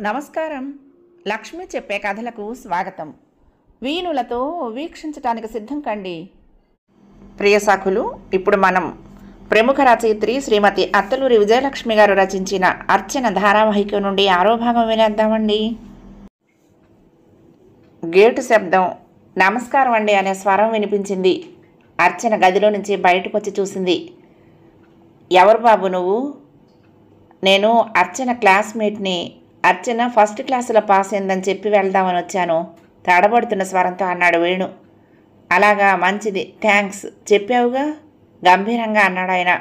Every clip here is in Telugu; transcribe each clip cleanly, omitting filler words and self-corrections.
నమస్కారం. లక్ష్మి చెప్పే కథలకు స్వాగతం. వీణులతో వీక్షించటానికి సిద్ధం కండి. ప్రియ సాకులు, ఇప్పుడు మనం ప్రముఖ రచయిత్రి శ్రీమతి అత్తలూరి విజయలక్ష్మి గారు రచించిన అర్చన ధారావాహిక నుండి 6వ భాగం వినేద్దామండి. గేటు శబ్దం. నమస్కారం అండి అనే స్వరం వినిపించింది. అర్చన గదిలో నుంచి బయటకు వచ్చి చూసింది. ఎవరు బాబు నువ్వు? నేను అర్చన క్లాస్మేట్ని. అర్చన ఫస్ట్ క్లాసులో పాస్ అయిందని చెప్పి వెళ్దామని వచ్చాను, తడబడుతున్న స్వరంతో అన్నాడు వేణు. అలాగా, మంచిది, థ్యాంక్స్. చెప్పావుగా, గంభీరంగా అన్నాడు ఆయన.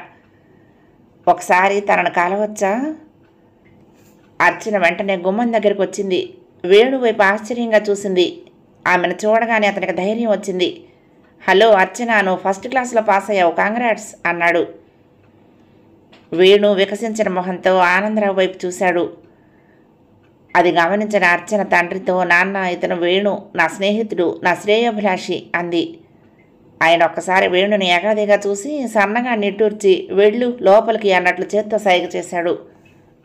ఒకసారి తనను కలవచ్చా? అర్చన వెంటనే గుమ్మం దగ్గరికి వచ్చింది. వేణు వైపు ఆశ్చర్యంగా చూసింది. ఆమెను చూడగానే అతనికి ధైర్యం వచ్చింది. హలో అర్చన, నువ్వు ఫస్ట్ క్లాసులో పాస్ అయ్యావు, కాంగ్రాట్స్ అన్నాడు. వేణు వికసించిన మొహంతో ఆనందరావు వైపు చూశాడు. అది గమనించిన అర్చన తండ్రితో, నాన్న, ఇతను వేణు, నా స్నేహితుడు, నా శ్రేయోభిలాషి అంది. ఆయన ఒక్కసారి వేణుని ఎగాదిగా చూసి సన్నగా నిట్టూర్చి వెళ్ళు లోపలికి అన్నట్లు చేత్తో సైగ చేశాడు.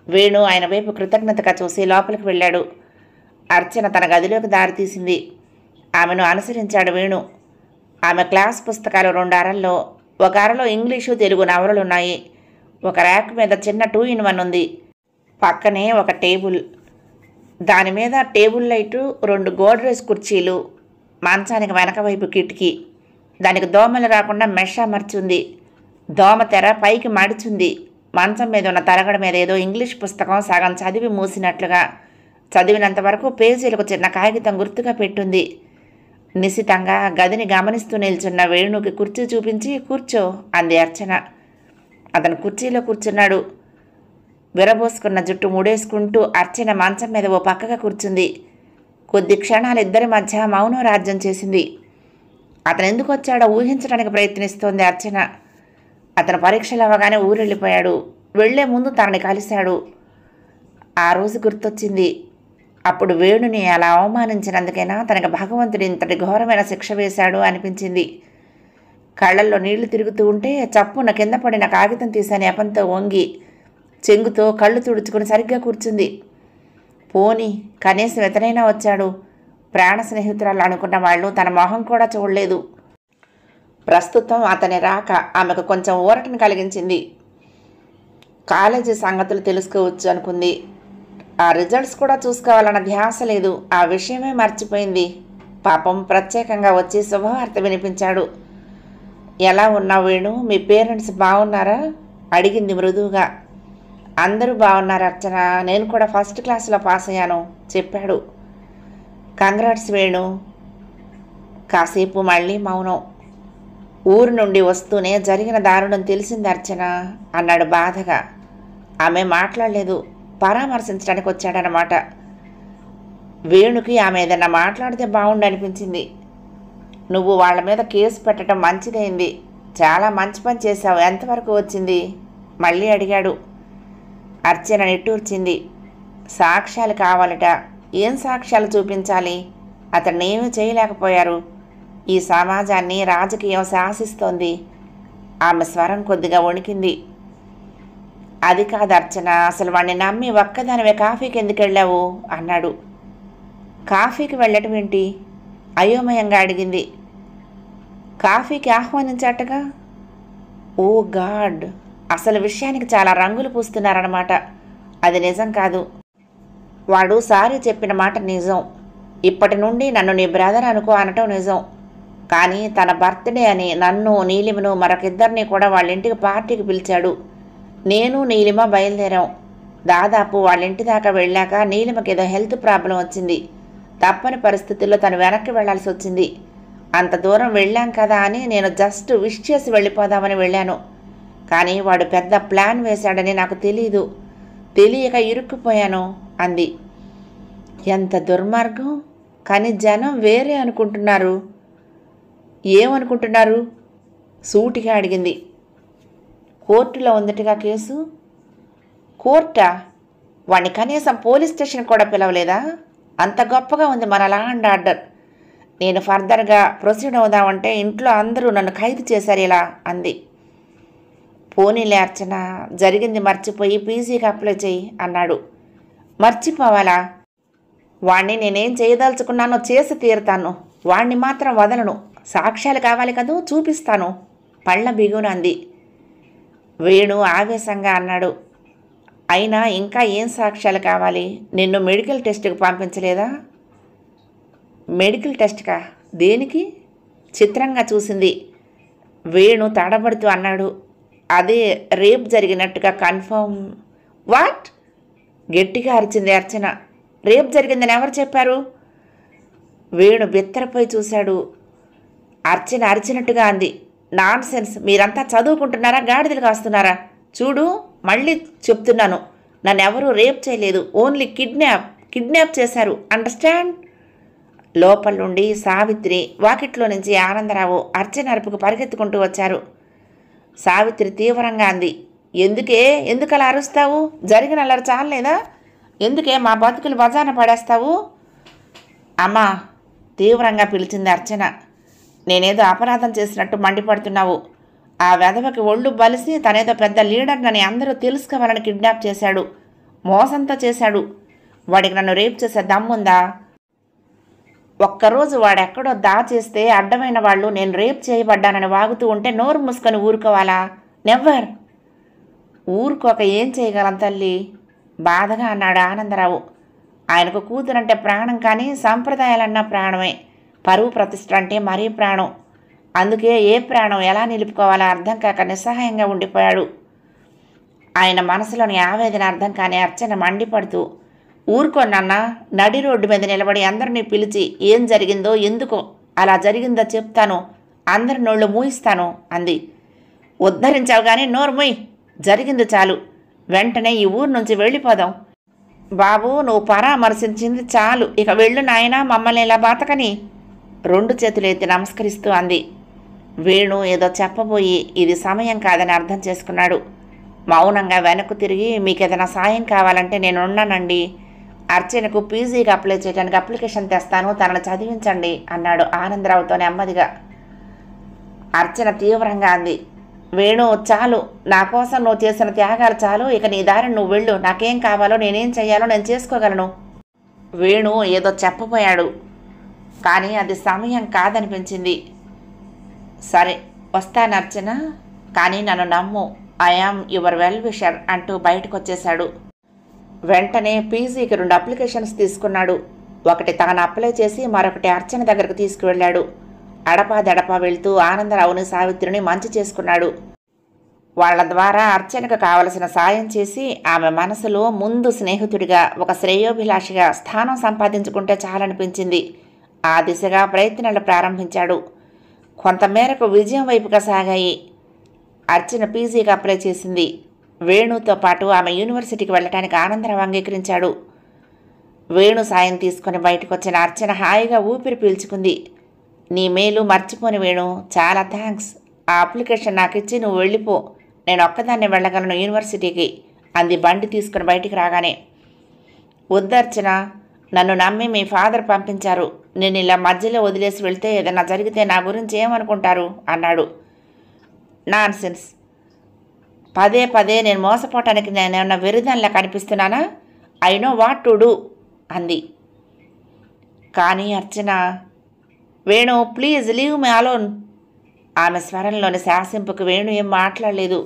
వేణు ఆయన వైపు కృతజ్ఞతగా చూసి లోపలికి వెళ్ళాడు. అర్చన తన గదిలోకి దారి తీసింది. ఆమెను అనుసరించాడు వేణు. ఆమె క్లాస్ పుస్తకాలు 2 అరల్లో, ఒక అరలో ఇంగ్లీషు తెలుగు నవలలున్నాయి. ఒక ర్యాక్ మీద చిన్న 2-in-1 ఉంది. పక్కనే ఒక టేబుల్, దాని మీద టేబుల్ లైటు, 2 గోడ్రేజ్ కుర్చీలు, మంచానికి వెనక వైపు కిటికీ, దానికి దోమలు రాకుండా మెష్ అమర్చుంది. దోమ తెర పైకి మడిచుంది. మంచం మీద ఉన్న తరగడ మీద ఏదో ఇంగ్లీష్ పుస్తకం సగం చదివి మూసినట్లుగా, చదివినంత వరకు పేజీలకు చిన్న కాగితం గుర్తుగా పెట్టుంది. నిశితంగా గదిని గమనిస్తూ నిల్చున్న వేణుకి కుర్చీ చూపించి కూర్చో అంది అర్చన. అతను కుర్చీలో కూర్చున్నాడు. విరబోసుకున్న జుట్టు ముడేసుకుంటూ అర్చన మంచం మీద ఓ పక్కగా కూర్చుంది. కొద్ది క్షణాలు ఇద్దరి మధ్య మౌనం రాజ్యం చేసింది. అతను ఎందుకు వచ్చాడో ఊహించడానికి ప్రయత్నిస్తోంది అర్చన. అతను పరీక్షలు అవ్వగానే ఊరెళ్ళిపోయాడు. వెళ్లే ముందు తనని కలిశాడు. ఆ రోజు గుర్తొచ్చింది. అప్పుడు వేణుని అలా అవమానించినందుకైనా తనకు భగవంతుడు ఇంతటి ఘోరమైన శిక్ష వేశాడు అనిపించింది. కళ్ళల్లో నీళ్లు తిరుగుతూ ఉంటే చప్పున కింద పడిన కాగితం తీసే నెపంతో వంగి చెంగుతో కళ్ళు తుడుచుకుని సరిగ్గా కూర్చుంది. పోనీ కనీసం ఇతనైనా వచ్చాడు. ప్రాణ స్నేహితురాలు అనుకున్న వాళ్ళు తన మొహం కూడా చూడలేదు. ప్రస్తుతం అతని రాక ఆమెకు కొంచెం ఊరటను కలిగించింది. కాలేజీ సంగతులు తెలుసుకోవచ్చు అనుకుంది. ఆ రిజల్ట్స్ కూడా చూసుకోవాలన్న ధ్యాస లేదు. ఆ విషయమే మర్చిపోయింది. పాపం ప్రత్యేకంగా వచ్చి శుభవార్త వినిపించాడు. ఎలా ఉన్నావు వేణు? మీ పేరెంట్స్ బాగున్నారా అడిగింది మృదువుగా. అందరూ బాగున్నారు అర్చన, నేను కూడా ఫస్ట్ క్లాసులో పాస్ అయ్యాను చెప్పాడు. కంగ్రాట్స్ వేణు. కాసేపు మళ్ళీ మౌనం. ఊరు నుండి వస్తూనే జరిగిన దారుణం తెలిసింది అర్చన అన్నాడు బాధగా. ఆమె మాట్లాడలేదు. పరామర్శించడానికి వచ్చాడనమాట. వేణుకి ఆమె ఏదన్నా మాట్లాడితే బాగుండనిపించింది. నువ్వు వాళ్ళ మీద కేసు పెట్టడం మంచిదైంది, చాలా మంచి పని చేశావు. ఎంతవరకు వచ్చింది మళ్ళీ అడిగాడు. అర్చన నిట్టూర్చింది. సాక్ష్యాలు కావాలట. ఏం సాక్ష్యాలు చూపించాలి? అతన్ని ఏమీ చేయలేకపోయారు. ఈ సమాజాన్ని రాజకీయం శాసిస్తోంది. ఆమె స్వరం కొద్దిగా వణికింది. అది కాదు అర్చన, అసలు వాడిని నమ్మి ఒక్కదానివే కాఫీకి ఎందుకు వెళ్ళావు అన్నాడు. కాఫీకి వెళ్ళటం ఏంటి అయోమయంగా అడిగింది. కాఫీకి ఆహ్వానించాటగా. ఓ గాడ్, అసలు విషయానికి చాలా రంగులు పూస్తున్నారన్నమాట. అది నిజం కాదు. వాడు సారీ చెప్పిన మాట నిజం. ఇప్పటి నుండి నన్ను నీ బ్రదర్ అనుకో అనటం నిజం. కానీ తన బర్త్డే అని నన్ను, నీలిమను, మరొకిద్దరిని కూడా వాళ్ళ ఇంటికి పార్టీకి పిలిచాడు. నేను నీలిమ బయలుదేరాం. దాదాపు వాళ్ళ ఇంటి దాకా వెళ్ళాక నీలిమకి ఏదో హెల్త్ ప్రాబ్లం వచ్చింది. తప్పని పరిస్థితుల్లో తను వెనక్కి వెళ్లాల్సి వచ్చింది. అంత దూరం వెళ్ళాం కదా అని నేను జస్ట్ విష్ చేసి వెళ్ళిపోదామని వెళ్ళాను. కానీ వాడు పెద్ద ప్లాన్ వేశాడని నాకు తెలీదు. తెలియక ఇరుక్కుపోయాను అంది. ఎంత దుర్మార్గం! కానీ జనం వేరే అనుకుంటున్నారు. ఏమనుకుంటున్నారు సూటిగా అడిగింది. కోర్టులో ఉందటగా కేసు. కోర్టా? వాడిని కనీసం పోలీస్ స్టేషన్ కూడా పిలవలేదా? అంత గొప్పగా ఉంది మన లా అండ్ ఆర్డర్. నేను ఫర్దర్గా ప్రొసీడ్ అవుదామంటే ఇంట్లో అందరూ నన్ను ఖైదు చేశారు ఇలా అంది. పోనీలే అర్చన, జరిగింది మర్చిపోయి పీజీకి అప్లై చేయి అన్నాడు. మర్చిపోవాలా? వాణ్ణి నేనేం చేయదలుచుకున్నానో చేసి తీరుతాను. వాణ్ణి మాత్రం వదలను. సాక్ష్యాలు కావాలి కదూ, చూపిస్తాను పళ్ళ బిగున అంది. వేణు ఆవేశంగా అన్నాడు. అయినా ఇంకా ఏం సాక్ష్యాలు కావాలి? నిన్ను మెడికల్ టెస్ట్కి పంపించలేదా? మెడికల్ టెస్ట్కా? దేనికి? చిత్రంగా చూసింది. వేణు తడబడుతూ అన్నాడు. అదే రేప్ జరిగినట్టుగా కన్ఫర్మ్. వాట్? గట్టిగా అరిచింది అర్చన. రేప్ జరిగిందని ఎవరు చెప్పారు? వేణు బెత్తరపోయి చూశాడు. అర్చన అరిచినట్టుగా అంది. Non sense! మీరంతా చదువుకుంటున్నారా, గాడిదలు కాస్తున్నారా? చూడు, మళ్ళీ చెప్తున్నాను, నన్ను ఎవరూ రేప్ చేయలేదు. ఓన్లీ కిడ్నాప్ చేశారు. అండర్స్టాండ్? లోపల నుండి సావిత్రి, వాకిట్లో నుంచి ఆనందరావు అర్చన అరుపుకు పరిగెత్తుకుంటూ వచ్చారు. సావిత్రి తీవ్రంగా అంది. ఎందుకలా అరుస్తావు? జరిగిన అల్లరి చాలేదా? ఎందుకే మా బతుకులు బజాన పడేస్తావు? అమ్మా, తీవ్రంగా పిలిచింది అర్చన. నేనేదో అపరాధం చేసినట్టు మండిపడుతున్నావు. ఆ వెధవకి ఒళ్ళు బలిసి తనేదో పెద్ద లీడర్నని అందరూ తెలుసుకోవాలని కిడ్నాప్ చేశాడు. మోసంతో చేశాడు. వాడికి నన్ను రేప్ చేసే దమ్ముందా? ఒక్కరోజు వాడెక్కడో దాచేస్తే అడ్డమైన వాళ్ళు నేను రేప్ చేయబడ్డానని వాగుతూ ఉంటే నోరు మూసుకొని ఊరుకోవాలా? నెవ్వర్. ఊరుకోక ఏం చేయగలం తల్లి? బాధగా అన్నాడు ఆనందరావు. ఆయనకు కూతురంటే ప్రాణం, కానీ సంప్రదాయాలన్నా ప్రాణమే. పరువు ప్రతిష్ఠ అంటే మరీ ప్రాణం. అందుకే ఏ ప్రాణం ఎలా నిలుపుకోవాలో అర్థం కాక నిస్సహాయంగా ఉండిపోయాడు. ఆయన మనసులోని ఆవేదన అర్థం కాని అర్చన మండిపడుతూ, ఊరుకోనన్నా, నడి రోడ్డు మీద నిలబడి అందరినీ పిలిచి ఏం జరిగిందో, ఎందుకో అలా జరిగిందో చెప్తాను, అందరి నోళ్ళు మూయిస్తాను అంది. ఉద్ధరించావు కానీ నోరు మూయి. జరిగింది చాలు. వెంటనే ఈ ఊరు నుంచి వెళ్ళిపోదాం. బాబు, నువ్వు పరామర్శించింది చాలు. ఇక వెళ్ళు నాయనా, మమ్మల్ని ఇలా బాతకని 2 చేతులు ఎత్తి నమస్కరిస్తూ అంది. వేణు ఏదో చెప్పబోయి ఇది సమయం కాదని అర్థం చేసుకున్నాడు. మౌనంగా వెనక్కు తిరిగి, మీకేదైనా సాయం కావాలంటే నేను ఉన్నానండి. అర్చనకు పీజీకి అప్లై చేయడానికి అప్లికేషన్ తెస్తాను, తనను చదివించండి అన్నాడు ఆనందరావుతో నెమ్మదిగా. అర్చన తీవ్రంగా అంది. వేణు, చాలు. నా కోసం నువ్వు చేసిన త్యాగాలు చాలు. ఇక నీ దారిని నువ్వు వెళ్ళు. నాకేం కావాలో, నేనేం చెయ్యాలో నేను చేసుకోగలను. వేణు ఏదో చెప్పబోయాడు, కానీ అది సమయం కాదనిపించింది. సరే, వస్తాను అర్చన, కానీ నన్ను నమ్ము. ఐఆమ్ యువర్ వెల్ విషర్ అంటూ బయటకు వచ్చేశాడు. వెంటనే పీజీకి 2 అప్లికేషన్స్ తీసుకున్నాడు. ఒకటి తాను అప్లై చేసి మరొకటి అర్చన దగ్గరకు తీసుకువెళ్ళాడు. అడపాదడపా వెళ్తూ ఆనందరావుని, సావిత్రిని మంచి చేసుకున్నాడు. వాళ్ల ద్వారా అర్చనకు కావలసిన సాయం చేసి ఆమె మనసులో ముందు స్నేహితుడిగా, ఒక శ్రేయోభిలాషిగా స్థానం సంపాదించుకుంటే చాలనిపించింది. ఆ దిశగా ప్రయత్నాలు ప్రారంభించాడు. కొంతమేరకు విజయం వైపుగా సాగాయి. అర్చన పీజీకి అప్లై చేసింది. వేణుతో పాటు ఆమె యూనివర్సిటీకి వెళ్ళటానికి ఆనందరావు అంగీకరించాడు. వేణు సాయం తీసుకుని బయటకు వచ్చిన అర్చన హాయిగా ఊపిరి పీల్చుకుంది. నీ మేలు మర్చిపోని వేణు, చాలా థ్యాంక్స్. ఆ అప్లికేషన్ నాకు ఇచ్చి నువ్వు వెళ్ళిపో. నేను ఒక్కదాన్ని వెళ్ళగలను యూనివర్సిటీకి అంది బండి తీసుకుని బయటికి రాగానే. వద్దర్చన, నన్ను నమ్మి మీ ఫాదర్ పంపించారు. నేను ఇలా మధ్యలో వదిలేసి వెళ్తే ఏదైనా జరిగితే నా గురించి ఏమనుకుంటారు అన్నాడు. నాన్సెన్స్. పదే పదే నేను మోసపోవటానికి నేనేమన్నా వెరిదానిలా కనిపిస్తున్నానా? I know what to do అంది. కానీ Archana, Venu please leave me alone. ఆమె స్వరంలోని శాసింపుకు వేణు ఏం మాట్లాడలేదు.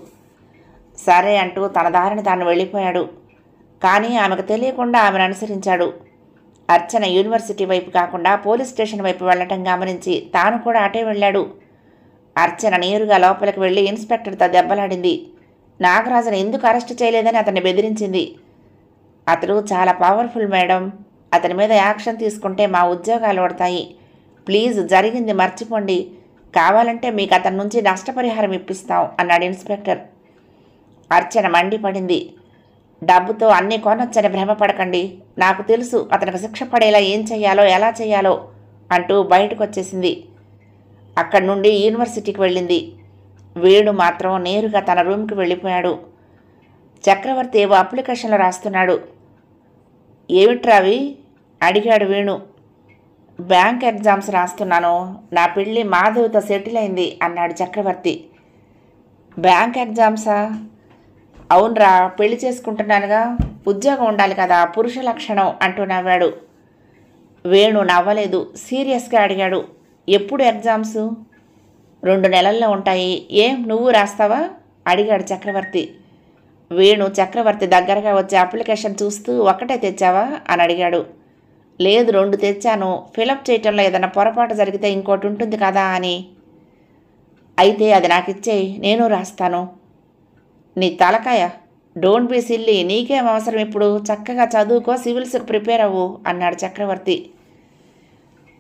సరే అంటూ తన దారిని తాను వెళ్ళిపోయాడు. కానీ ఆమెకు తెలియకుండా ఆమెను అనుసరించాడు. అర్చన యూనివర్సిటీ వైపు కాకుండా పోలీస్ స్టేషన్ వైపు వెళ్ళటం గమనించి తాను కూడా అటే వెళ్ళాడు. అర్చన నేరుగా లోపలికి వెళ్ళి ఇన్స్పెక్టర్తో దెబ్బలాడింది. నాగరాజును ఎందుకు అరెస్ట్ చేయలేదని అతన్ని బెదిరించింది. అతడు చాలా పవర్ఫుల్ మేడం, అతని మీద యాక్షన్ తీసుకుంటే మా ఉద్యోగాలు పడతాయి. ప్లీజ్ జరిగింది మర్చిపోండి. కావాలంటే మీకు అతని నుంచి నష్టపరిహారం ఇప్పిస్తాం అన్నాడు ఇన్స్పెక్టర్. అర్చన మండిపడింది. డబ్బుతో అన్నీ కొనొచ్చని భ్రమపడకండి. నాకు తెలుసు అతనికి శిక్ష పడేలా ఏం చెయ్యాలో, ఎలా చెయ్యాలో అంటూ బయటకు వచ్చేసింది. అక్కడి నుండి యూనివర్సిటీకి వెళ్ళింది. వేణు మాత్రం నేరుగా తన రూమ్కి వెళ్ళిపోయాడు. చక్రవర్తి ఏవో అప్లికేషన్లు రాస్తున్నాడు. ఏమిట్రావి అడిగాడు వేణు. బ్యాంక్ ఎగ్జామ్స్ రాస్తున్నాను. నా పెళ్ళి మాధవ్తో సెటిల్ అయింది అన్నాడు చక్రవర్తి. బ్యాంక్ ఎగ్జామ్సా? అవునరా, పెళ్లి చేసుకుంటున్నానుగా. ఉద్యోగం ఉండాలి కదా, పురుష లక్షణం అంటూ నవ్వాడు. వేణు నవ్వలేదు, సీరియస్గా అడిగాడు. ఎప్పుడు ఎగ్జామ్స్? 2 నెలల్లో ఉంటాయి. ఏం నువ్వు రాస్తావా అడిగాడు చక్రవర్తి. వేణు చక్రవర్తి దగ్గరగా వచ్చే అప్లికేషన్ చూస్తూ ఒకటే తెచ్చావా అని అడిగాడు. లేదు 2 తెచ్చాను, ఫిలప్ చేయటంలో ఏదైనా పొరపాటు జరిగితే ఇంకోటి ఉంటుంది కదా అని. అయితే అది నాకు ఇచ్చేయి, నేను రాస్తాను. నీ తలకాయ, డోంట్ బీ సిల్లీ, నీకేం అవసరం ఇప్పుడు, చక్కగా చదువుకో, సివిల్స్కి ప్రిపేర్ అవ్వు అన్నాడు చక్రవర్తి.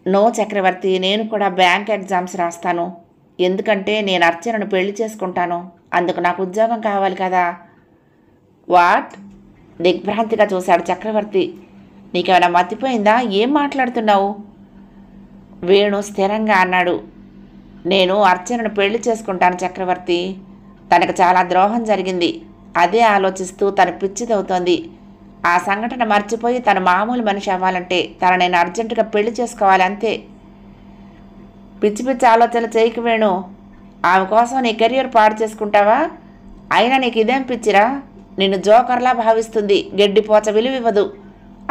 నో చక్రవర్తి, నేను కూడా బ్యాంక్ ఎగ్జామ్స్ రాస్తాను. ఎందుకంటే నేను అర్చనను పెళ్లి చేసుకుంటాను, అందుకు నాకు ఉద్యోగం కావాలి కదా. వాట్? దిగ్భ్రాంతిగా చూశాడు చక్రవర్తి. నీకేమైనా మర్చిపోయిందా? ఏం మాట్లాడుతున్నావు? వేణు స్థిరంగా అన్నాడు. నేను అర్చనను పెళ్లి చేసుకుంటాను చక్రవర్తి. తనకు చాలా ద్రోహం జరిగింది, అదే ఆలోచిస్తూ తను పిచ్చిదవుతోంది. ఆ సంఘటన మర్చిపోయి తను మామూలు మనిషి అవ్వాలంటే తను నేను అర్జెంటుగా పెళ్లి చేసుకోవాలి, అంతే. పిచ్చి పిచ్చి ఆలోచనలు చేయకు వేణు. ఆమె కోసం నీ కెరియర్ పాడు చేసుకుంటావా? అయినా నీకు ఇదేం పిచ్చిరా? నిన్ను జోకర్లా భావిస్తుంది, గడ్డిపోచ విలువివ్వదు.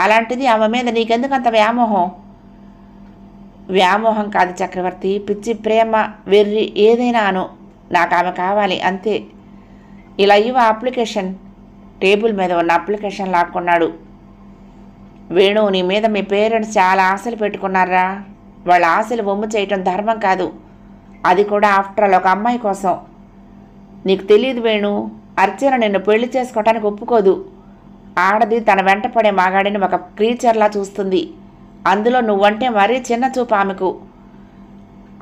అలాంటిది ఆమె మీద నీకెందుకంత వ్యామోహం? వ్యామోహం కాదు చక్రవర్తి, పిచ్చి, ప్రేమ, వెర్రి, ఏదైనా అను. నాకు ఆమె కావాలి, అంతే. ఇలా ఇవ్వ అప్లికేషన్. టేబుల్ మీద ఉన్న అప్లికేషన్ లాక్కున్నాడు. వేణు, నీ మీద మీ పేరెంట్స్ చాలా ఆశలు పెట్టుకున్నారా? వాళ్ళ ఆశలు వమ్ము చేయటం ధర్మం కాదు, అది కూడా ఆఫ్టర్ ఆల్ ఒక అమ్మాయి కోసం. నీకు తెలియదు వేణు, అర్చన నిన్ను పెళ్లి చేసుకోవటానికి ఒప్పుకోదు. ఆడది తన వెంట పడే మగాడిని ఒక క్రీచర్లా చూస్తుంది. అందులో నువ్వంటే మరీ చిన్న చూపు ఆమెకు.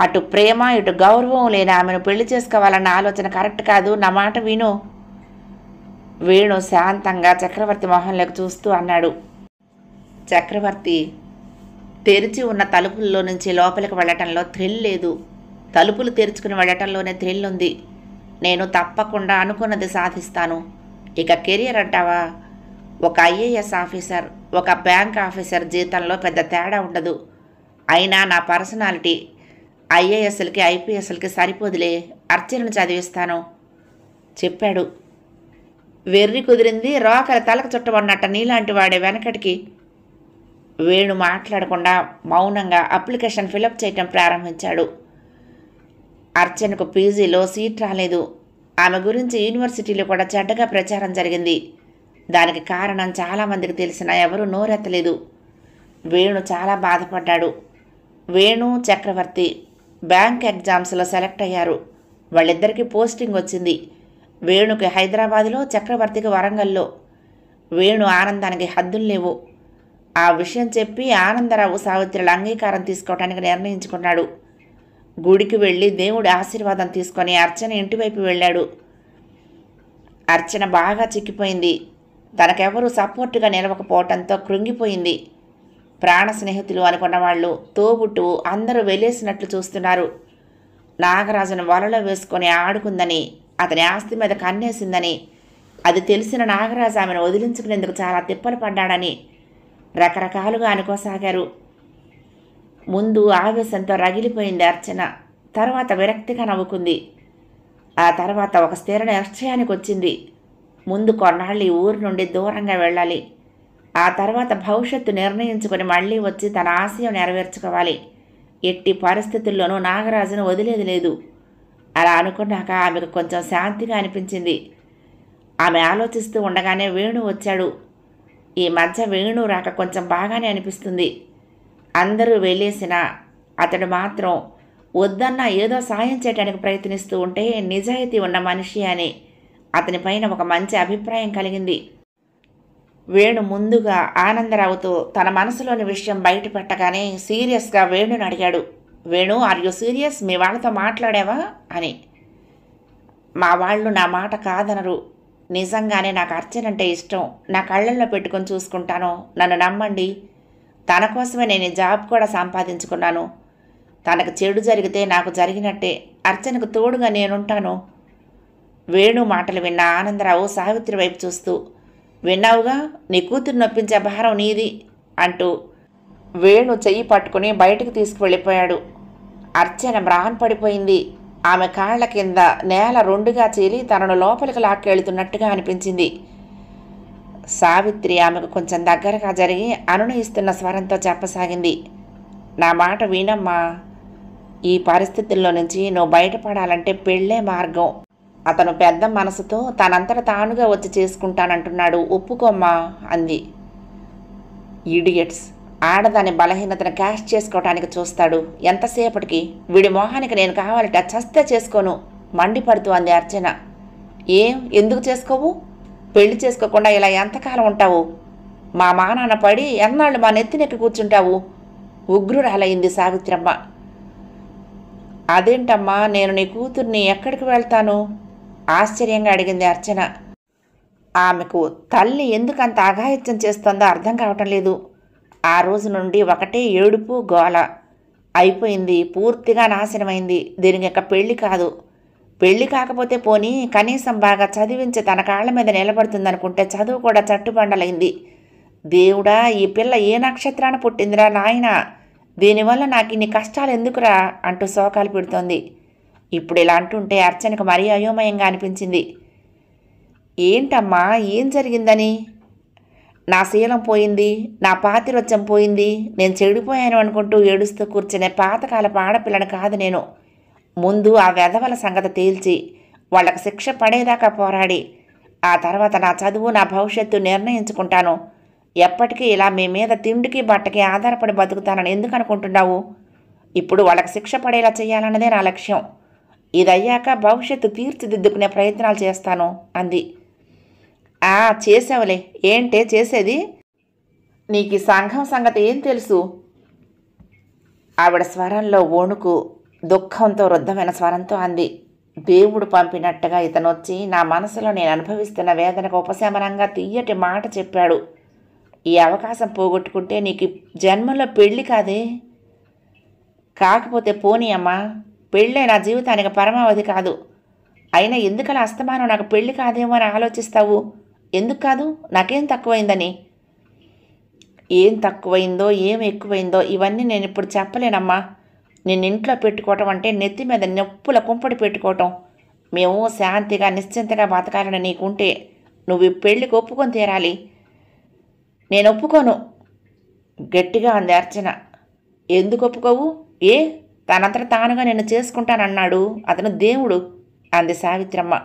అటు ప్రేమ ఇటు గౌరవం లేని ఆమెను పెళ్లి చేసుకోవాలన్న ఆలోచన కరెక్ట్ కాదు, నా మాట విను. వేణు శాంతంగా చక్రవర్తి మొహంలోకి చూస్తూ అన్నాడు. చక్రవర్తి, తెరిచి ఉన్న తలుపుల్లో నుంచి లోపలికి వెళ్ళటంలో థ్రిల్ లేదు, తలుపులు తెరుచుకుని వెళ్ళటంలోనే థ్రిల్ ఉంది. నేను తప్పకుండా అనుకున్నది సాధిస్తాను. ఇక కెరియర్ అంటావా? ఒక ఐఏఎస్ ఆఫీసర్, ఒక బ్యాంక్ ఆఫీసర్ జీతంలో పెద్ద తేడా ఉండదు. అయినా నా పర్సనాలిటీ ఐఏఎస్లకి ఐపీఎస్లకి సరిపోదులే, అర్చనను చదివిస్తాను చెప్పాడు. వెర్రి కుదిరింది, రోకల తలకు చుట్టబడినట్ట నీలాంటి వాడే వెనకటికి. వేణు మాట్లాడకుండా మౌనంగా అప్లికేషన్ ఫిలప్ చేయటం ప్రారంభించాడు. అర్చనకు పీజీలో సీట్ రాలేదు. ఆమె గురించి యూనివర్సిటీలో కూడా చెడ్డగా ప్రచారం జరిగింది. దానికి కారణం చాలామందికి తెలిసినా ఎవరూ నోరెత్తలేదు. వేణు చాలా బాధపడ్డాడు. వేణు, చక్రవర్తి బ్యాంక్ ఎగ్జామ్స్లో సెలెక్ట్ అయ్యారు. వాళ్ళిద్దరికీ పోస్టింగ్ వచ్చింది. వేణుకి హైదరాబాదులో, చక్రవర్తికి వరంగల్లో. వేణు ఆనందానికి హద్దులు లేవు. ఆ విషయం చెప్పి ఆనందరావు సావిత్రుల అంగీకారం తీసుకోవడానికి నిర్ణయించుకున్నాడు. గుడికి వెళ్ళి దేవుడి ఆశీర్వాదం తీసుకొని అర్చన ఇంటివైపు వెళ్ళాడు. అర్చన బాగా చిక్కిపోయింది. తనకెవరూ సపోర్టుగా నిలవకపోవటంతో కృంగిపోయింది. ప్రాణ స్నేహితులు అనుకున్న వాళ్ళు, తోబుట్టు అందరూ వెలేసినట్లు చూస్తున్నారు. నాగరాజును వలలో వేసుకొని ఆడుకుందని, అతని ఆస్తి మీద కన్నేసిందని, అది తెలిసిన నాగరాజు ఆమెను వదిలించుకునేందుకు చాలా తిప్పలు పడ్డాడని రకరకాలుగా అనుకోసాగారు. ముందు ఆవేశంతో రగిలిపోయింది అర్చన. తర్వాత విరక్తిగా నవ్వుకుంది. ఆ తర్వాత ఒక స్థిర నిశ్చయానికి వచ్చింది. ముందు కొన్నాళ్ళు ఈ ఊరు నుండి దూరంగా వెళ్ళాలి. ఆ తర్వాత భవిష్యత్తు నిర్ణయించుకొని మళ్ళీ వచ్చి తన ఆశయం నెరవేర్చుకోవాలి. ఎట్టి పరిస్థితుల్లోనూ నాగరాజును వదిలేది లేదు. అలా అనుకున్నాక ఆమెకు కొంచెం శాంతిగా అనిపించింది. ఆమె ఆలోచిస్తూ ఉండగానే వేణు వచ్చాడు. ఈ మధ్య వేణు రాక కొంచెం బాగానే అనిపిస్తుంది. అందరూ వెళ్ళేసినా అతడు మాత్రం వద్దన్నా ఏదో సాయం చేయడానికి ప్రయత్నిస్తూ ఉంటే నిజాయితీ ఉన్న మనిషి అని అతని పైన ఒక మంచి అభిప్రాయం కలిగింది. వేణు ముందుగా ఆనందరావుతో తన మనసులోని విషయం బయట పెట్టగానే సీరియస్గా వేణుని అడిగాడు. Venu, are you serious? మీ వాళ్ళతో మాట్లాడావా అని. మా వాళ్ళు నా మాట కాదనరు. నిజంగానే నాకు అర్చన అంటే ఇష్టం. నా కళ్ళల్లో పెట్టుకొని చూసుకుంటాను, నన్ను నమ్మండి. తన కోసమే నేను జాబ్ కూడా సంపాదించుకున్నాను. తనకు చెడు జరిగితే నాకు జరిగినట్టే. అర్చనకు తోడుగా నేనుంటాను. వేణు మాటలు విన్న ఆనందరావు సావిత్రి వైపు చూస్తూ, విన్నావుగా, నీ కూతురు నొప్పించే భారం నీది అంటూ వేణు చెయ్యి పట్టుకుని బయటికి తీసుకువెళ్ళిపోయాడు. అర్చన మ్రాన్ పడిపోయింది. ఆమె కాళ్ల కింద నేల రెండుగా చీలి తనను లోపలికి లాక్కెళ్తున్నట్టుగా అనిపించింది. సావిత్రి ఆమెకు కొంచెం దగ్గరగా జరిగి అనునయిస్తున్న స్వరంతో చెప్పసాగింది. నా మాట వినమ్మా. ఈ పరిస్థితుల్లో నుంచి నువ్వు బయటపడాలంటే పెళ్ళే మార్గం. అతను పెద్ద మనసుతో తనంతట తానుగా వచ్చి చేసుకుంటానంటున్నాడు, ఒప్పుకోమ్మా అంది. ఇడియట్స్. ఆడదాని బలహీనతను క్యాష్ చేసుకోవటానికి చూస్తాడు. ఎంతసేపటికి? వీడి మొహానికి నేను కావాలట చస్తే చేసుకోను మండిపడుతూ అంది అర్చన. ఎందుకు చేసుకోవు? పెళ్లి చేసుకోకుండా ఇలా ఎంతకాలం ఉంటావు? మా మానాన్న పడి ఎన్నాళ్ళు మా నెత్తినెక్కి కూర్చుంటావు? ఉగ్రురాలైంది సావిత్రమ్మ. అదేంటమ్మా, నేను నీ కూతుర్ని ఎక్కడికి వెళ్తాను? ఆశ్చర్యంగా అడిగింది అర్చన. ఆమెకు తల్లి ఎందుకంత అఘాయిత్యం చేస్తుందో అర్థం కావటం లేదు. ఆ రోజు నుండి ఒకటే ఏడుపు గోల. అయిపోయింది, పూర్తిగా నాశనమైంది. దీనికి ఇక పెళ్లి కాదు. పెళ్లి కాకపోతే పోనీ కనీసం బాగా చదివించి తన కాళ్ల మీద నిలబడుతుందనుకుంటే చదువు కూడా చట్టుబండలైంది. దేవుడా, ఈ పిల్ల ఏ నక్షత్రాన పుట్టిందిరా నాయనా, దీనివల్ల నాకు ఇన్ని కష్టాలు ఎందుకురా అంటూ శోకాలు పెడుతోంది. ఇప్పుడు ఇలా అంటుంటే అర్చనకు మరీ అయోమయంగా అనిపించింది. ఏంటమ్మా, ఏం జరిగిందని? నా శీలం పోయింది, నా పాతిరొచ్చం పోయింది, నేను చెడిపోయాను అనుకుంటూ ఏడుస్తూ కూర్చునే పాతకాలపు ఆడపిల్లని కాదు నేను. ముందు ఆ వెధవల సంగతి తేల్చి వాళ్ళకి శిక్ష పడేదాకా పోరాడి ఆ తర్వాత నా చదువు, నా భవిష్యత్తు నిర్ణయించుకుంటాను. ఎప్పటికీ ఇలా మీ మీద తిండికి బట్టకి ఆధారపడి బతుకుతానని ఎందుకు అనుకుంటున్నావు? ఇప్పుడు వాళ్ళకి శిక్ష పడేలా చేయాలన్నదే నా లక్ష్యం. ఇదయ్యాక భవిష్యత్తు తీర్చిదిద్దుకునే ప్రయత్నాలు చేస్తాను అంది. చేసావులే. ఏంటే చేసేది? నీకు ఈ సంఘం సంగతి ఏం తెలుసు? ఆవిడ స్వరంలో వణుకు, దుఃఖంతో రుద్ధమైన స్వరంతో అంది. దేవుడు పంపినట్టుగా ఇతను వచ్చి నా మనసులో నేను అనుభవిస్తున్న వేదనకు ఉపశమనంగా తీయటి మాట చెప్పాడు. ఈ అవకాశం పోగొట్టుకుంటే నీకు జన్మలో పెళ్ళి కాదే. కాకపోతే పోనీ అమ్మా, పెళ్ళే నా జీవితానికి పరమావధి కాదు. అయినా ఎందుకలా అస్తమానం నాకు పెళ్ళి కాదేమో అని ఆలోచిస్తావు? ఎందుకు కాదు? నాకేం తక్కువైందని? ఏం తక్కువైందో ఏం ఎక్కువైందో ఇవన్నీ నేను ఇప్పుడు చెప్పలేనమ్మా. నిన్ను ఇంట్లో పెట్టుకోవటం అంటే నెత్తి మీద నొప్పుల కుంపడి పెట్టుకోవటం. మేము శాంతిగా నిశ్చింతగా బతకాలని నీకుంటే నువ్వు ఈ పెళ్ళికి ఒప్పుకొని తీరాలి. నేను ఒప్పుకోను గట్టిగా అంది అర్చన. ఎందుకు ఒప్పుకోవు? తనంతట తానుగా నిన్ను చేసుకుంటానన్నాడు. అతను దేవుడు అంది సావిత్రమ్మ.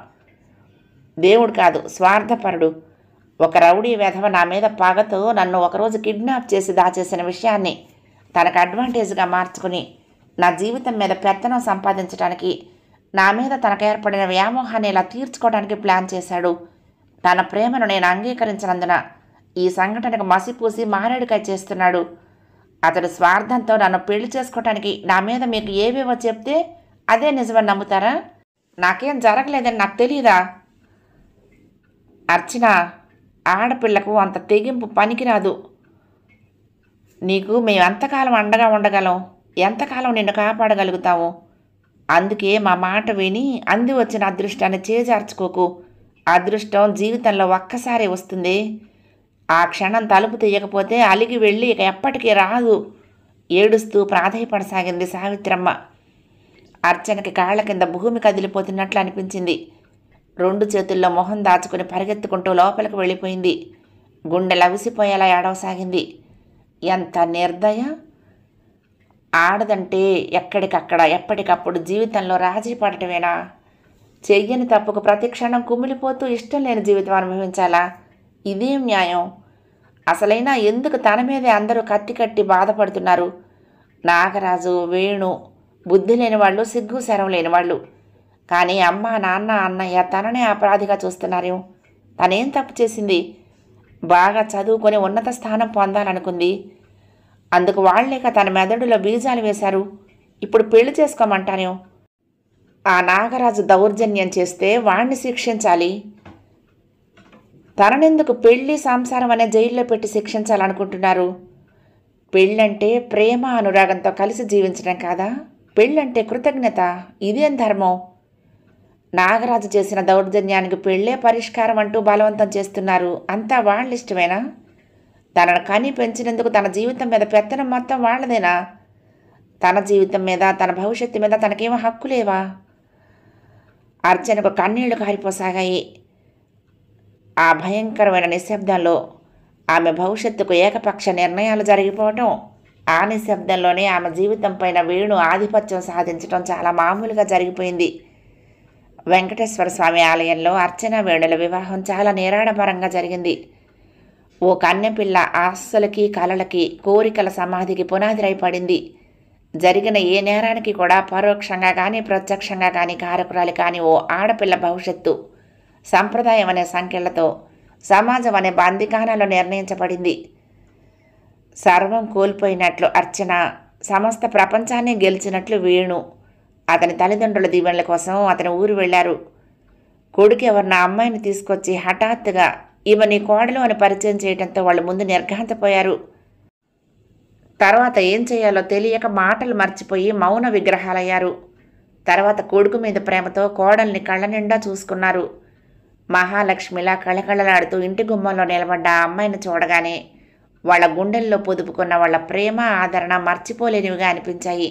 దేవుడు కాదు, స్వార్థపరుడు. ఒక రౌడీ వెధవ నా మీద పగతో నన్ను ఒకరోజు కిడ్నాప్ చేసి దాచేసిన విషయాన్ని తనకు అడ్వాంటేజ్గా మార్చుకుని నా జీవితం మీద పెత్తనం సంపాదించడానికి, నా మీద తనకు ఏర్పడిన వ్యామోహాన్ని ఇలా తీర్చుకోవడానికి ప్లాన్ చేశాడు. తన ప్రేమను నేను అంగీకరించినందున ఈ సంఘటనకు మసిపూసి మారేడుకాయ చేస్తున్నాడు. అతడు స్వార్థంతో నన్ను పెళ్లి చేసుకోవటానికి నా మీద మీకు ఏవేవో చెప్తే అదే నిజమని నమ్ముతారా? నాకేం జరగలేదని నాకు తెలియదా? అర్చన, ఆడపిల్లకు అంత తెగింపు పనికిరాదు. నీకు మేము ఎంతకాలం అండగా ఉండగలం? ఎంతకాలం నిన్ను కాపాడగలుగుతాము? అందుకే మా మాట విని అంది వచ్చిన అదృష్టాన్ని చేజార్చుకోకు. అదృష్టం జీవితంలో ఒక్కసారి వస్తుంది. ఆ క్షణం తలుపు తీయకపోతే అలిగి వెళ్ళి ఇక ఎప్పటికీ రాదు ఏడుస్తూ ప్రాధేయపడసాగింది సావిత్రమ్మ. అర్చనకి కాళ్ల కింద భూమి కదిలిపోతున్నట్లు అనిపించింది. 2 చేతుల్లో మొహం దాచుకుని పరిగెత్తుకుంటూ లోపలికి వెళ్ళిపోయింది. గుండె లవిసిపోయేలా ఏడవసాగింది. ఎంత నిర్దయ! ఆడదంటే ఎక్కడికక్కడ ఎప్పటికప్పుడు జీవితంలో రాజీ పడటమేనా? చెయ్యని తప్పుకు ప్రతిక్షణం కుమిలిపోతూ ఇష్టం లేని జీవితం అనుభవించాలా? ఇదేం న్యాయం? అసలైనా ఎందుకు తన మీదే అందరూ కత్తి కట్టి బాధపడుతున్నారు? నాగరాజు, వేణు బుద్ధి లేని వాళ్ళు, సిగ్గు శరం లేని వాళ్ళు. కానీ అమ్మ, నాన్న, అన్నయ్య తననే అపరాధిగా చూస్తున్నారు. తనేం తప్పు చేసింది? బాగా చదువుకొని ఉన్నత స్థానం పొందాలనుకుంది. అందుకు వాళ్లేక తన మెదడులో బీజాలు వేశారు. ఇప్పుడు పెళ్లి చేసుకోమంటాను. ఆ నాగరాజు దౌర్జన్యం చేస్తే వాణ్ణి శిక్షించాలి. తననెందుకు పెళ్లి సంసారం అనే జైల్లో పెట్టి శిక్షించాలనుకుంటున్నారు? పెళ్ళంటే ప్రేమ అనురాగంతో కలిసి జీవించడం కాదా? పెళ్ళంటే కృతజ్ఞత. ఇదేం ధర్మం? నాగరాజు చేసిన దౌర్జన్యానికి పెళ్ళే పరిష్కారం అంటూ బలవంతం చేస్తున్నారు. అంతా వాళ్ళిష్టమేనా? తనను కని పెంచినందుకు తన జీవితం మీద పెత్తనం మొత్తం వాళ్ళదేనా? తన జీవితం మీద, తన భవిష్యత్తు మీద తనకేమో హక్కు లేవా? అర్చనకు కన్నీళ్లు కారిపోసాగాయి. ఆ భయంకరమైన నిశ్శబ్దంలో ఆమె భవిష్యత్తుకు ఏకపక్ష నిర్ణయాలు జరిగిపోవటం, ఆ నిశ్శబ్దంలోనే ఆమె జీవితం పైన వేణు ఆధిపత్యం సాధించడం చాలా మామూలుగా జరిగిపోయింది. వెంకటేశ్వర స్వామి ఆలయంలో అర్చన వేణుల వివాహం చాలా నిరాడంబరంగా జరిగింది. ఓ కన్నెపిల్ల ఆశలకి, కలలకి, కోరికల సమాధికి పునాదిరై పడింది. జరిగిన ఏ నేరానికి కూడా పరోక్షంగా కానీ ప్రత్యక్షంగా కానీ కారకురాలి కానీ ఓ ఆడపిల్ల భవిష్యత్తు సంప్రదాయం అనే సంఖ్యలతో, సమాజం అనే బందికానాలో నిర్ణయించబడింది. సర్వం కోల్పోయినట్లు అర్చన, సమస్త ప్రపంచాన్ని గెలిచినట్లు వేణు. అతని తల్లిదండ్రుల దీవెనల కోసం అతని ఊరు వెళ్లారు. కొడుకు ఎవరిన అమ్మాయిని తీసుకొచ్చి హఠాత్తుగా ఈమె నీ కోడలు అని పరిచయం చేయడంతో వాళ్ళు ముందు నిర్ఘాంతపోయారు. తర్వాత ఏం చేయాలో తెలియక మాటలు మర్చిపోయి మౌన విగ్రహాలయ్యారు. తర్వాత కొడుకు మీద ప్రేమతో కోడల్ని కళ్ళ నిండా చూసుకున్నారు. మహాలక్ష్మిలా కళకళలాడుతూ ఇంటి గుమ్మంలో నిలబడ్డ ఆ అమ్మాయిని చూడగానే వాళ్ళ గుండెల్లో పొదుపుకున్న వాళ్ళ ప్రేమ, ఆదరణ మర్చిపోలేనివిగా అనిపించాయి.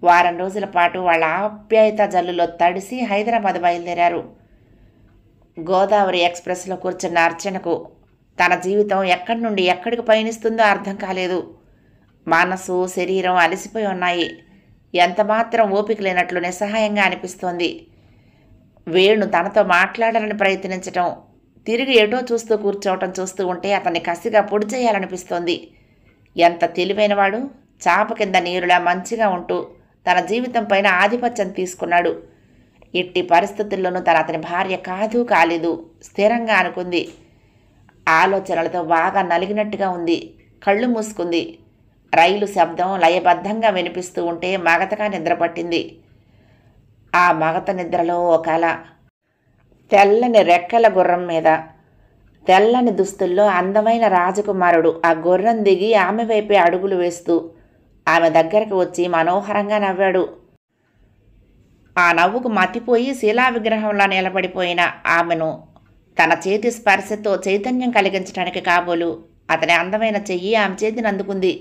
వారం రోజుల పాటు వాళ్ళ ఆప్యాయత జల్లులో తడిసి హైదరాబాద్ బయలుదేరారు. గోదావరి ఎక్స్ప్రెస్లో కూర్చున్న అర్చనకు తన జీవితం ఎక్కడి నుండి ఎక్కడికి పయనిస్తుందో అర్థం కాలేదు. మనసు, శరీరం అలసిపోయి ఉన్నాయి. ఎంతమాత్రం ఓపిక లేనట్లు నిస్సహాయంగా అనిపిస్తోంది. వేణు తనతో మాట్లాడాలని ప్రయత్నించటం, తిరిగి ఎటో చూస్తూ కూర్చోవటం చూస్తూ ఉంటే అతన్ని కసిగా పొడి చేయాలనిపిస్తోంది. ఎంత తెలివైనవాడు! చాప కింద నీరులా మంచిగా ఉంటూ తన జీవితం పైన ఆధిపత్యం తీసుకున్నాడు. ఎట్టి పరిస్థితుల్లోనూ అతని భార్య కాలేదు, స్థిరంగా అనుకుంది. ఆలోచనలతో బాగా నలిగినట్టుగా ఉంది. కళ్ళు మూసుకుంది. రైలు శబ్దం లయబద్ధంగా వినిపిస్తూ ఉంటే మగతగా నిద్రపట్టింది. ఆ మగత నిద్రలో ఓ కల. తెల్లని రెక్కల గుర్రం మీద, తెల్లని దుస్తుల్లో అందమైన రాజకుమారుడు ఆ గుర్రం దిగి ఆమె వైపే అడుగులు వేస్తూ ఆమె దగ్గరకు వచ్చి మనోహరంగా నవ్వాడు. ఆ నవ్వుకు మతిపోయి శిలా విగ్రహంలా నిలబడిపోయిన ఆమెను తన చేతి స్పర్శతో చైతన్యం కలిగించడానికి కాబోలు అతని అందమైన చెయ్యి ఆమె చేతిని అందుకుంది.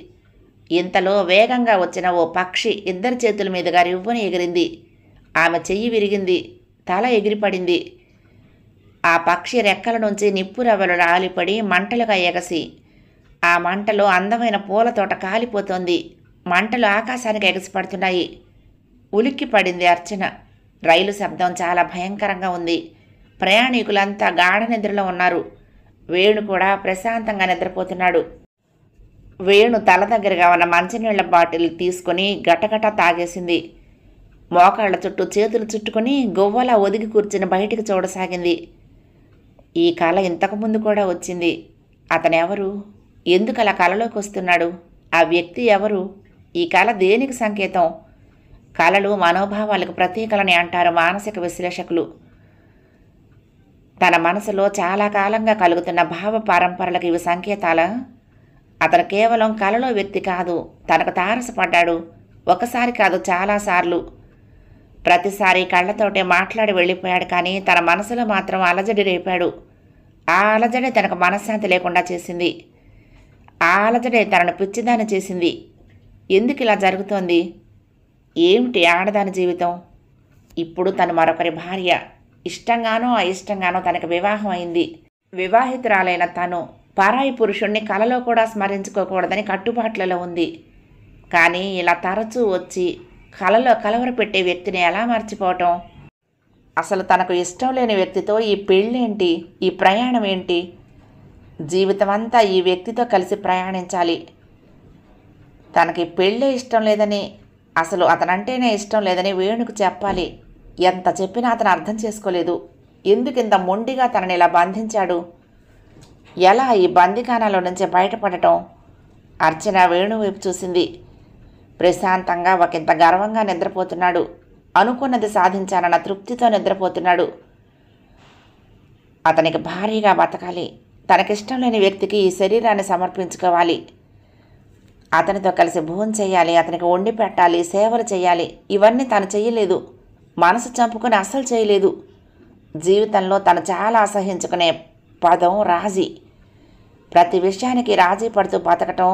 ఇంతలో వేగంగా వచ్చిన ఓ పక్షి ఇద్దరి చేతుల మీదుగా రివ్వుని ఎగిరింది. ఆమె చెయ్యి విరిగింది. తల ఎగిరిపడింది. ఆ పక్షి రెక్కల నుంచి నిప్పురవ్వలు రాలిపడి మంటలుగా ఎగసి, ఆ మంటలో అందమైన పూల తోట కాలిపోతోంది. మంటలు ఆకాశానికి ఎగసిపడుతున్నాయి. ఉలిక్కి పడింది అర్చన. రైలు శబ్దం చాలా భయంకరంగా ఉంది. ప్రయాణికులంతా గాఢ నిద్రలో ఉన్నారు. వేణు కూడా ప్రశాంతంగా నిద్రపోతున్నాడు. వేణు తల దగ్గరగా ఉన్న మంచినీళ్ల బాటిల్ తీసుకుని గటగట తాగేసింది. మోకాళ్ల చుట్టూ చేతులు చుట్టుకుని గొవ్వలా ఒదిగి కూర్చుని బయటికి చూడసాగింది. ఈ కళ ఇంతకుముందు కూడా వచ్చింది. అతనెవరు? ఎందుకు అలా కలలోకి వస్తున్నాడు? ఆ వ్యక్తి ఎవరు? ఈ కళ దేనికి సంకేతం? కళలు మనోభావాలకు ప్రతీకలని అంటారు మానసిక విశ్లేషకులు. తన మనసులో చాలా కాలంగా కలుగుతున్న భావ పరంపరలకు ఇవి సంకేతాలా? అతను కేవలం కలలో వ్యక్తి కాదు, తనకు తారసపడ్డాడు. ఒకసారి కాదు, చాలాసార్లు. ప్రతిసారి కళ్ళతోటే మాట్లాడి వెళ్ళిపోయాడు. కానీ తన మనసులో మాత్రం అలజడి రేపాడు. ఆ అలజడే తనకు మనశ్శాంతి లేకుండా చేసింది. ఆ అలజడే తనను పిచ్చిదాన్ని చేసింది. ఎందుకు ఇలా జరుగుతోంది? ఏమిటి ఆడదాని జీవితం? ఇప్పుడు తను మరొకరి భార్య. ఇష్టంగానో అయిష్టంగానో తనకు వివాహం అయింది. వివాహితురాలైన తను పరాయి పురుషుణ్ణి కలలో కూడా స్మరించుకోకూడదని కట్టుబాట్లలో ఉంది. కానీ ఇలా తరచూ వచ్చి కలలో కలవరపెట్టే వ్యక్తిని ఎలా మర్చిపోవటం? అసలు తనకు ఇష్టం లేని వ్యక్తితో ఈ పెళ్ళేంటి? ఈ ప్రయాణం ఏంటి? జీవితమంతా ఈ వ్యక్తితో కలిసి ప్రయాణించాలి. తనకి పెళ్ళే ఇష్టం లేదని, అసలు అతనంటేనే ఇష్టం లేదని వేణుకు చెప్పాలి. ఎంత చెప్పినా అతను అర్థం చేసుకోలేదు. ఎందుకింత మొండిగా తనని ఇలా బంధించాడు? ఎలా ఈ బందికానాలో నుంచి బయటపడటం? అర్చన వేణు వైపు చూసింది. ప్రశాంతంగా ఒకంత గర్వంగా నిద్రపోతున్నాడు. అనుకున్నది సాధించానన్న తృప్తితో నిద్రపోతున్నాడు. అతనికి భారీగా బతకాలి. తనకిష్టం లేని వ్యక్తికి ఈ శరీరాన్ని సమర్పించుకోవాలి. అతనితో కలిసి భోజనం చేయాలి, అతనికి వండి పెట్టాలి, సేవలు చేయాలి. ఇవన్నీ తను చేయలేదు. మనసు చంపుకొని అస్సలు చేయలేదు. జీవితంలో తను చాలా అసహించుకునే పదం రాజీ. ప్రతి విషయానికి రాజీ పడుతూ బతకటం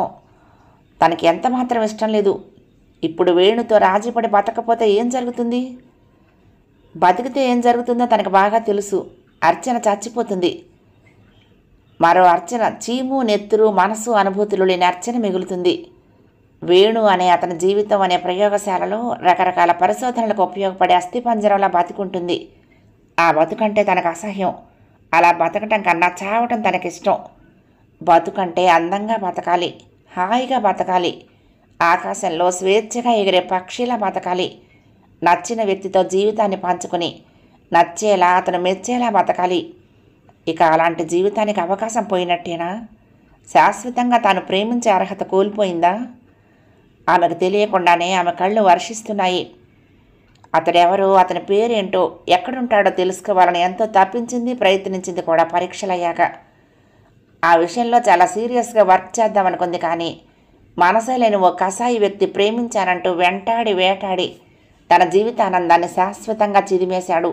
తనకి ఎంత మాత్రం ఇష్టం లేదు. ఇప్పుడు వేణుతో రాజీ పడి బతకపోతే ఏం జరుగుతుంది? బతికితే ఏం జరుగుతుందో తనకు బాగా తెలుసు. అర్చన చచ్చిపోతుంది. మరో అర్చన చీము నెత్తురు మనసు అనుభూతులు లేని అర్చన మిగులుతుంది. వేణు అనే అతని జీవితం అనే ప్రయోగశాలలో రకరకాల పరిశోధనలకు ఉపయోగపడే అస్థిపంజరంలా బతికుంటుంది. ఆ బతుకంటే తనకు అసహ్యం. అలా బతకటం కన్నా చావటం తనకిష్టం. బతుకంటే అందంగా బతకాలి, హాయిగా బతకాలి, ఆకాశంలో స్వేచ్ఛగా ఎగిరే పక్షిలా బతకాలి, నచ్చిన వ్యక్తితో జీవితాన్ని పంచుకొని నచ్చేలా అతను మెచ్చేలా బతకాలి. ఇక అలాంటి జీవితానికి అవకాశం పోయినట్టేనా? శాశ్వతంగా తాను ప్రేమించే అర్హత కోల్పోయిందా? ఆమెకు తెలియకుండానే ఆమె కళ్ళు వర్షిస్తున్నాయి. అతడెవరో, అతని పేరేంటో, ఎక్కడుంటాడో తెలుసుకోవాలని ఎంతో తప్పించింది, ప్రయత్నించింది కూడా పరీక్షలయ్యాక. ఆ విషయంలో చాలా సీరియస్గా వర్క్ చేద్దామనుకుంది. కానీ మనసే లేని ఓ కసాయి వ్యక్తి ప్రేమించానంటూ వెంటాడి వేటాడి తన జీవితానందాన్ని శాశ్వతంగా చిదిమేశాడు.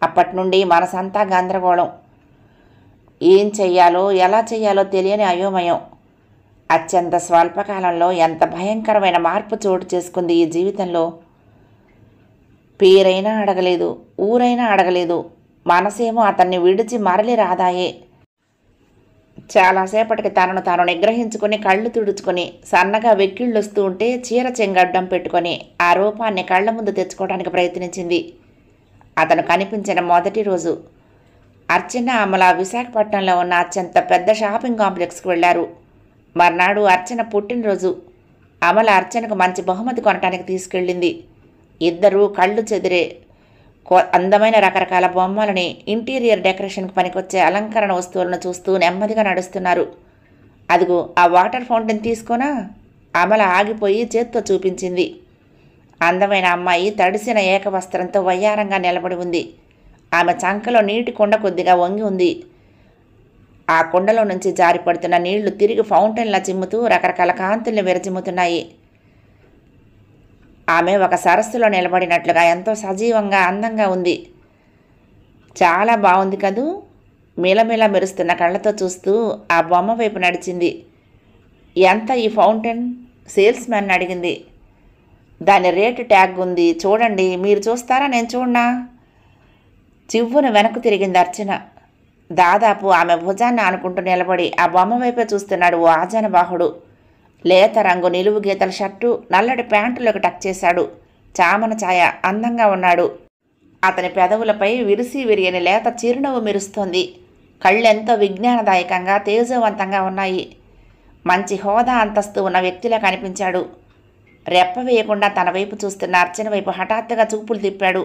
అప్పటి నుండి మనసంతా గందరగోళం. ఏం చెయ్యాలో ఎలా చెయ్యాలో తెలియని అయోమయం. అత్యంత స్వల్పకాలంలో ఎంత భయంకరమైన మార్పు చోటు చేసుకుంది ఈ జీవితంలో. పేరైనా అడగలేదు, ఊరైనా అడగలేదు. మనసేమో అతన్ని విడిచి మరలి రాదాయే. చాలాసేపటికి తనను తాను నిగ్రహించుకుని కళ్ళు తుడుచుకొని సన్నగా వెక్కిళ్ళొస్తూ ఉంటే చీర చెంగడ్డం పెట్టుకొని ఆ రూపాన్ని కళ్ళ ముందు తెచ్చుకోవడానికి ప్రయత్నించింది. అతను కనిపించిన మొదటి రోజు అర్చన, అమల విశాఖపట్నంలో ఉన్న అత్యంత పెద్ద షాపింగ్ కాంప్లెక్స్కి వెళ్లారు. మర్నాడు అర్చన పుట్టినరోజు. అమల అర్చనకు మంచి బహుమతి కొనటానికి తీసుకెళ్ళింది. ఇద్దరూ కళ్ళు చెదిరే అందమైన రకరకాల బొమ్మలని, ఇంటీరియర్ డెకరేషన్కి పనికొచ్చే అలంకరణ వస్తువులను చూస్తూ నెమ్మదిగా నడుస్తున్నారు. అదిగో ఆ వాటర్ ఫౌంటైన్ తీసుకోనా? అమల ఆగిపోయి చేత్తో చూపించింది. అందమైన అమ్మాయి తడిసిన ఏకవస్త్రంతో వయ్యారంగా నిలబడి ఉంది. ఆమె చంకలో నీటి కుండ కొద్దిగా వంగి ఉంది. ఆ కుండలో నుంచి జారిపడుతున్న నీళ్లు తిరిగి ఫౌంటైన్లా చిమ్ముతూ రకరకాల కాంతుల్ని విరచిమ్ముతున్నాయి. ఆమె ఒక సరస్సులో నిలబడినట్లుగా ఎంతో సజీవంగా అందంగా ఉంది. చాలా బాగుంది కదూ? మిలమిల మెరుస్తున్న కళ్ళతో చూస్తూ ఆ బొమ్మ వైపు నడిచింది. ఎంత ఈ ఫౌంటైన్? సేల్స్ మ్యాన్ అడిగింది. దాని రేటు ట్యాగ్ ఉంది, చూడండి. మీరు చూస్తారా, నేను చూడనా? చివ్వును వెనక్కు తిరిగింది అర్చన. దాదాపు ఆమె భుజాన్ని ఆనుకుంటూ నిలబడి ఆ బొమ్మ వైపే చూస్తున్నాడు ఓ ఆజానబాహుడు. లేత రంగు నిలువు గీతల షర్టు, నల్లటి ప్యాంటులోకి టక్ చేశాడు. చామన ఛాయ, అందంగా ఉన్నాడు. అతని పెదవులపై విరిసి విరియని లేత చిరునవ్వు మెరుస్తోంది. కళ్ళెంతో విజ్ఞానదాయకంగా, తేజవంతంగా ఉన్నాయి. మంచి హోదా, అంతస్తు ఉన్న వ్యక్తిలా కనిపించాడు. రెప్ప వేయకుండా తన వైపు చూస్తున్న అర్చన వైపు హఠాత్తుగా చూపులు తిప్పాడు.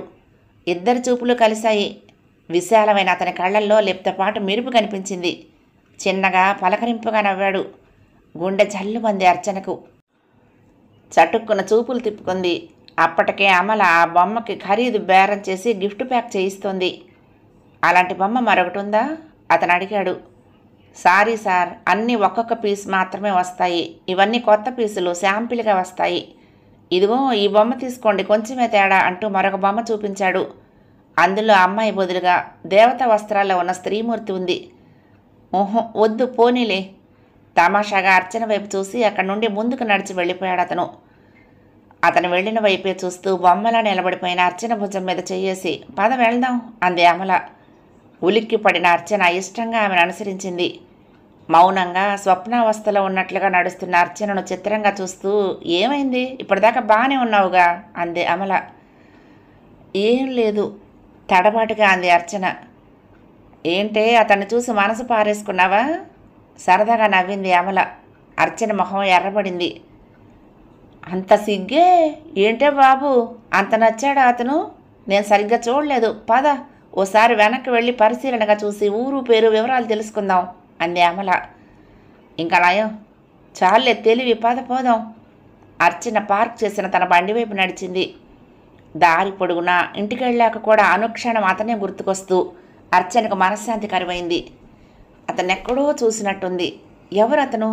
ఇద్దరి చూపులు కలిశాయి. విశాలమైన అతని కళ్ళల్లో లిప్తపాటు మెరుపు కనిపించింది. చిన్నగా పలకరింపుగా నవ్వాడు. గుండె జల్లుమంది అర్చనకు. చటుక్కున చూపులు తిప్పుకుంది. అప్పటికే అమల ఆ బొమ్మకి ఖరీదు బేరం చేసి గిఫ్ట్ ప్యాక్ చేయిస్తోంది. అలాంటి బొమ్మ మరొకటి ఉందా? అతను అడిగాడు. సారీ సార్, అన్నీ ఒక్కొక్క పీస్ మాత్రమే వస్తాయి. ఇవన్నీ కొత్త పీసులు, శాంపిల్గా వస్తాయి. ఇదిగో ఈ బొమ్మ తీసుకోండి, కొంచెమే తేడా అంటూ మరొక బొమ్మ చూపించాడు. అందులో అమ్మాయి బదులుగా దేవతా వస్త్రాల్లో ఉన్న స్త్రీమూర్తి ఉంది. ఓహో, వద్దు, పోనీలే. తమాషాగా అర్చన వైపు చూసి అక్కడి నుండి ముందుకు నడిచి వెళ్ళిపోయాడు అతను. అతను వెళ్ళిన వైపే చూస్తూ బొమ్మలా నిలబడిపోయిన అర్చన భుజం మీద చెయ్యేసి, పద వెళ్దాం అంది అమల. ఉలిక్కి పడిన అర్చన ఇష్టంగా ఆమెను అనుసరించింది. మౌనంగా స్వప్నావస్థలో ఉన్నట్లుగా నడుస్తున్న అర్చనను చిత్రంగా చూస్తూ, ఏమైంది, ఇప్పటిదాకా బాగానే ఉన్నావుగా అంది అమల. ఏం లేదు, తడబాటుగా అంది అర్చన. ఏంటే, అతన్ని చూసి మనసు పారేసుకున్నావా? సరదాగా నవ్వింది అమల. అర్చన మొహం ఎర్రబడింది. అంత సిగ్గే ఏంటే బాబు, అంత నచ్చాడా అతను? నేను సరిగ్గా చూడలేదు. పద, ఓసారి వెనక్కి వెళ్ళి పరిశీలనగా చూసి ఊరు పేరు వివరాలు తెలుసుకుందాం అంది అమల. ఇంకా నయం, చాలే తెలివి, పద పోదాం. అర్చన పార్క్ చేసిన తన బండి వైపు నడిచింది. దారి పొడుగునా ఇంటికి వెళ్ళాక కూడా అనుక్షణం అతనే గుర్తుకొస్తూ అర్చనకు మనశ్శాంతి కరువైంది. అతనెక్కడో చూసినట్టుంది. ఎవరతను?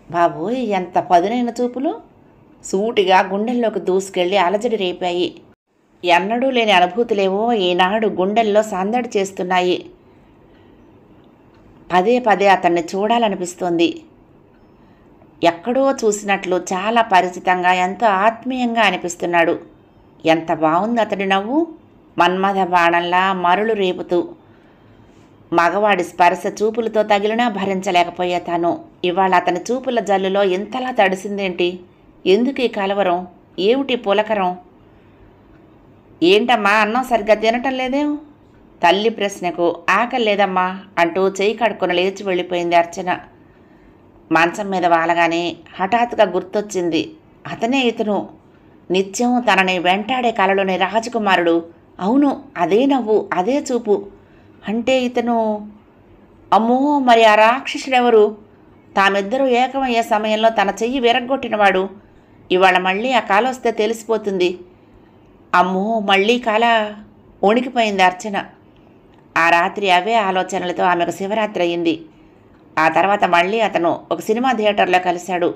బాబోయ్, ఎంత పదునైన చూపులు! సూటిగా గుండెల్లోకి దూసుకెళ్ళి అలజడి రేపాయి. ఎన్నడూ లేని అనుభూతులేవో ఈనాడు గుండెల్లో సందడి చేస్తున్నాయి. పదే పదే అతన్ని చూడాలనిపిస్తోంది. ఎక్కడో చూసినట్లు, చాలా పరిచితంగా, ఎంతో ఆత్మీయంగా అనిపిస్తున్నాడు. ఎంత బాగుంది అతడి నవ్వు, మన్మథ బాణంలా మరులు రేపుతూ. మగవాడి స్పర్శ చూపులతో తగిలినా భరించలేకపోయే తాను ఇవాళ అతని చూపుల జల్లులో ఇంతలా తడిసిందేంటి? ఎందుకు ఈ కలవరం? ఏమిటి పులకరం? ఏంటమ్మా అన్నం సరిగ్గా తినటం లేదేం? తల్లి ప్రశ్నకు ఆకలి లేదమ్మా అంటూ చేయి కడుక్కొని లేచి వెళ్ళిపోయింది అర్చన. మంచం మీద వాలగానే హఠాత్తుగా గుర్తొచ్చింది. అతనే ఇతను, నిత్యం తనని వెంటాడే కలలోని రాజకుమారుడు. అవును, అదే నవ్వు, అదే చూపు. అంటే ఇతను... అమ్మో, మరి ఆ రాక్షసుడెవరు? తామిద్దరూ ఏకమయ్యే సమయంలో తన చెయ్యి విరగ్గొట్టినవాడు. ఇవాళ మళ్ళీ ఆ కాల వస్తే తెలిసిపోతుంది. అమ్మో, మళ్ళీ కాల. వణికిపోయింది అర్చన. ఆ రాత్రి అవే ఆలోచనలతో ఆమెకు శివరాత్రి అయింది. ఆ తర్వాత మళ్ళీ అతను ఒక సినిమా థియేటర్లో కలిశాడు.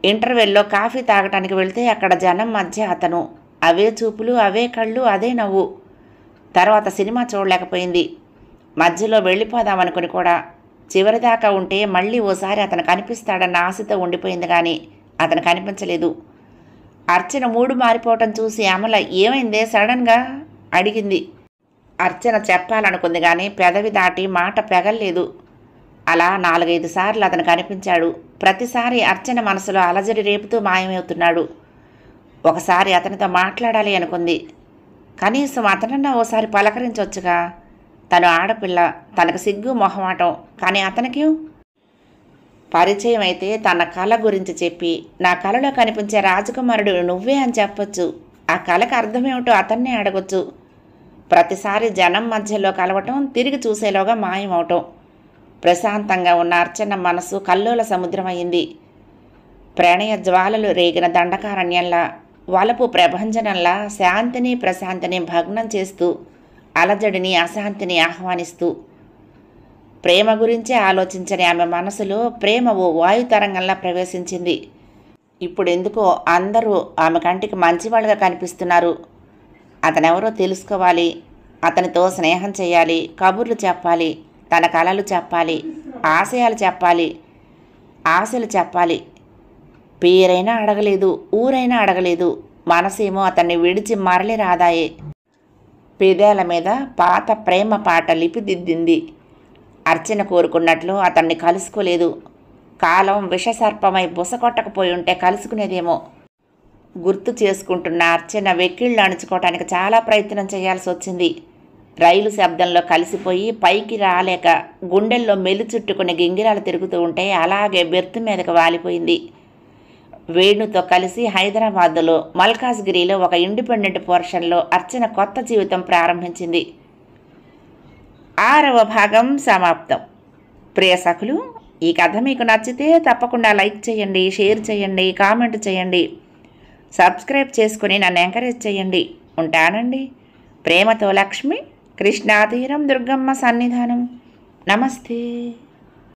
ఇంటర్వెల్లో కాఫీ తాగటానికి వెళ్తే అక్కడ జనం మధ్య అతను, అవే చూపులు, అవే కళ్ళు, అదే నవ్వు. తర్వాత సినిమా చూడలేకపోయింది. మధ్యలో వెళ్ళిపోదామనుకుని కూడా చివరిదాకా ఉంటే మళ్ళీ ఓసారి అతను కనిపిస్తాడన్న ఆశతో ఉండిపోయింది. కానీ అతను కనిపించలేదు. అర్చన మూడు మారిపోవటం చూసి అమల ఏమైందే సడన్గా అడిగింది. అర్చన చెప్పాలనుకుంది కానీ పెదవి దాటి మాట పెగల్లేదు. అలా 4-5 సార్లు అతను కనిపించాడు. ప్రతిసారి అర్చన మనసులో అలజడి రేపుతూ మాయమవుతున్నాడు. ఒకసారి అతనితో మాట్లాడాలి అనుకుంది. కనీసం అతనన్నా ఓసారి పలకరించవచ్చుగా. తను ఆడపిల్ల, తనకు సిగ్గు మొహమాటం. కానీ అతనికి పరిచయం అయితే తన కళ గురించి చెప్పి, నా కళలో కనిపించే రాజకుమారుడు నువ్వే అని చెప్పొచ్చు. ఆ కళకు అర్థమేమిటో అతన్నే అడగొచ్చు. ప్రతిసారి జనం మధ్యలో కలవటం, తిరిగి చూసేలోగా మాయమవటం. ప్రశాంతంగా ఉన్న అర్చన మనసు కల్లోల సముద్రమయ్యింది. ప్రణయ జ్వాలలు రేగిన దండకారణ్యంలా, వలపు ప్రభంజనంలా శాంతిని ప్రశాంతిని భగ్నం చేస్తూ, అలజడిని అశాంతిని ఆహ్వానిస్తూ, ప్రేమ గురించే ఆలోచించని ఆమె మనసులో ప్రేమ ఓ వాయుతరంగంలా ప్రవేశించింది. ఇప్పుడెందుకో అందరూ ఆమె కంటికి మంచివాళ్ళుగా కనిపిస్తున్నారు. అతనెవరో తెలుసుకోవాలి, అతనితో స్నేహం చేయాలి, కబుర్లు చెప్పాలి, తన కలలు చెప్పాలి, ఆశయాలు చెప్పాలి, ఆశలు చెప్పాలి. పేరైనా అడగలేదు, ఊరైనా అడగలేదు. మనసేమో అతన్ని విడిచి మరలి రాదాయే. పెదాల మీద పాత ప్రేమ పాట లిపిదిద్దింది. అర్చన కోరుకున్నట్లు అతన్ని కలుసుకోలేదు. కాలం విషసర్పమై బుసకొట్టకపోయి ఉంటే కలుసుకునేదేమో. గుర్తు చేసుకుంటున్న అర్చన వెక్కిళ్ళు అణుచుకోవటానికి చాలా ప్రయత్నం చేయాల్సి వచ్చింది. రైలు శబ్దంలో కలిసిపోయి పైకి రాలేక గుండెల్లో మెల్లి చుట్టుకుని గింగిరాలు తిరుగుతూ ఉంటే అలాగే బెర్త్ మీదకు వాలిపోయింది. వేణుతో కలిసి హైదరాబాద్లో మల్కాజ్గిరిలో ఒక ఇండిపెండెంట్ పోర్షన్లో అర్చన కొత్త జీవితం ప్రారంభించింది. 6వ భాగం సమాప్తం. ప్రియ సఖులు, ఈ కథ మీకు నచ్చితే తప్పకుండా లైక్ చేయండి, షేర్ చేయండి, కామెంట్ చేయండి, సబ్స్క్రైబ్ చేసుకుని నన్ను ఎంకరేజ్ చేయండి. ఉంటానండి. ప్రేమతో లక్ష్మి, కృష్ణాతీరం, దుర్గమ్మ సన్నిధానం. నమస్తే.